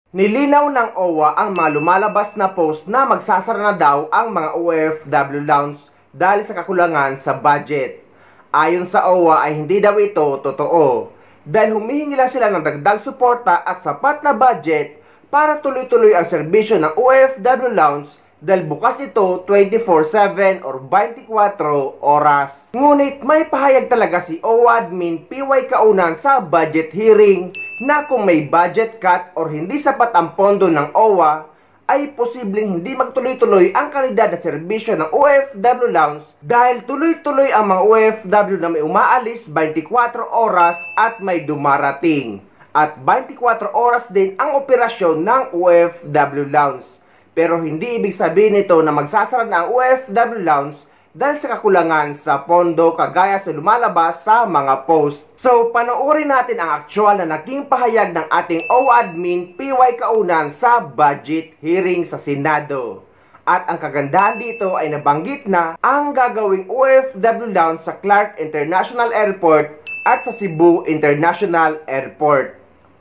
Nilinaw ng OWA ang mga lumalabas na post na magsasara na daw ang mga OFW lounge dahil sa kakulangan sa budget. Ayon sa OWA ay hindi daw ito totoo dahil humihingi lang sila ng dagdag suporta at sapat na budget para tuloy-tuloy ang serbisyo ng OFW lounge dahil bukas ito 24/7 or 24 oras. Ngunit may pahayag talaga si OWA admin PY Kaunan sa budget hearing na kung may budget cut or hindi sapat ang pondo ng OWA ay posibleng hindi magtuloy-tuloy ang kalidad na serbisyo ng OFW lounge dahil tuloy-tuloy ang mga OFW na may umaalis 24 oras at may dumarating. At 24 oras din ang operasyon ng OFW lounge. Pero hindi ibig sabihin nito na magsasara na ang OFW lounge dahil sa kakulangan sa pondo kagaya sa lumalabas sa mga post. So, panoorin natin ang aktual na naging pahayag ng ating OWA admin PY Kaunan sa budget hearing sa Senado. At ang kagandahan dito ay nabanggit na ang gagawing OFW lounge sa Clark International Airport at sa Cebu International Airport.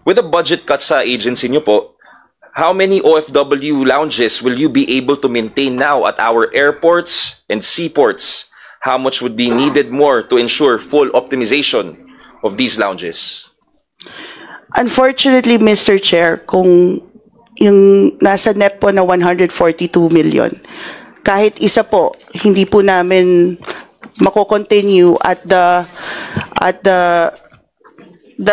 With the budget cut sa agency nyo po, how many OFW lounges will you be able to maintain now at our airports and seaports? How much would be needed more to ensure full optimization of these lounges? Unfortunately, Mr. Chair, kung yung nasa NEP po na 142 million, kahit isa po, hindi po namin mako-continue at the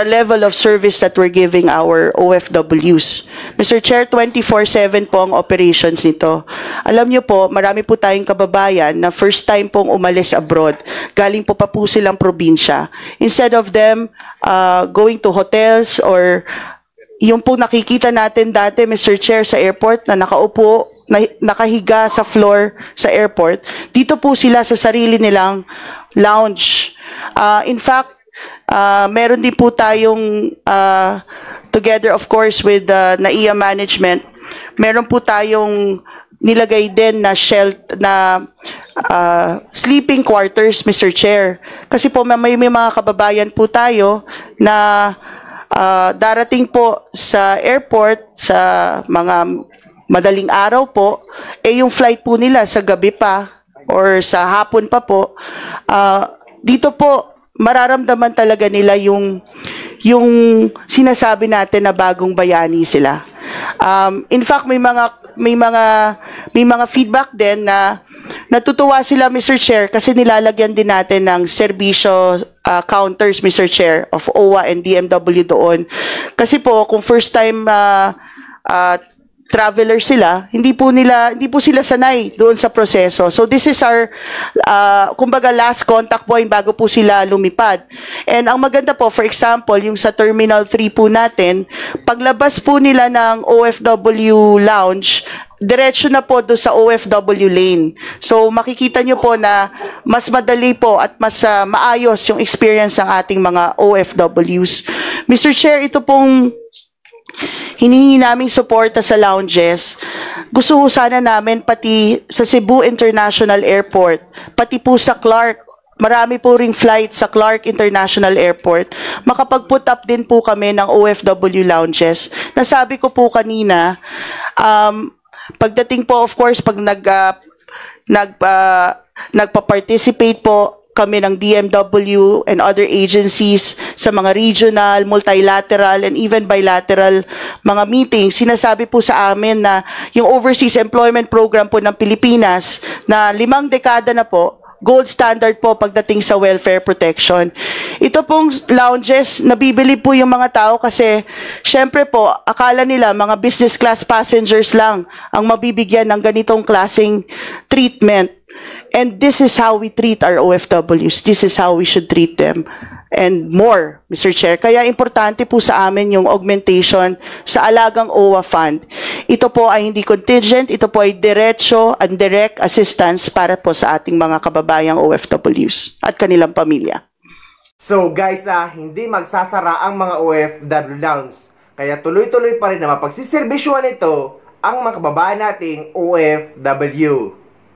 level of service that we're giving our OFWs. Mr. Chair, 24/7 po ang operations nito. Alam niyo po, marami po tayong kababayan na first time pong umalis abroad. Galing po pa po silang probinsya. Instead of them going to hotels or yung po nakikita natin dati, Mr. Chair, sa airport na nakaupo, nakahiga sa floor sa airport, dito po sila sa sarili nilang lounge. In fact, meron din po tayong together of course with NAIA management, meron po tayong nilagay din na sleeping quarters, Mr. Chair. Kasi po may mga kababayan po tayo na darating po sa airport sa mga madaling araw po, yung flight po nila sa gabi pa or sa hapon pa po, dito po mararamdaman talaga nila yung sinasabi natin na bagong bayani sila. In fact, may mga feedback din na natutuwa sila, Mr. Chair, kasi nilalagyan din natin ng serbisyo counters, Mr. Chair, of OWA and DMW doon. Kasi po, kung first time traveler sila, hindi po sila sanay doon sa proseso. So this is our kumbaga last contact point bago po sila lumipad. And ang maganda po, for example, yung sa Terminal 3 po natin, paglabas po nila ng OFW lounge, diretso na po doon sa OFW lane. So makikita nyo po na mas madali po at mas maayos yung experience ng ating mga OFWs. Mr. Chair, ito pong hinihingi naming suporta sa lounges. Gusto ko sana namin pati sa Cebu International Airport, pati po sa Clark, marami po ring flight sa Clark International Airport, makapag-put up din po kami ng OFW lounges. Nasabi ko po kanina, pagdating po of course pag nagpa-participate po kami ng DMW and other agencies sa mga regional, multilateral, and even bilateral mga meetings, sinasabi po sa amin na yung Overseas Employment Program po ng Pilipinas na 5 dekada na po, gold standard po pagdating sa welfare protection. Ito pong lounges, nabibili po yung mga tao kasi syempre po, akala nila mga business class passengers lang ang mabibigyan ng ganitong klaseng treatment. And this is how we treat our OFWs. This is how we should treat them. And more, Mr. Chair. Kaya importante po sa amin yung augmentation sa Alagang OWA Fund. Ito po ay hindi contingent, ito po ay diretso and direct assistance para po sa ating mga kababayang OFWs at kanilang pamilya. So guys, hindi magsasara ang mga OFW lounge. Kaya tuloy-tuloy pa rin na mapagsiservisyohan ito ang mga kababayan nating OFW.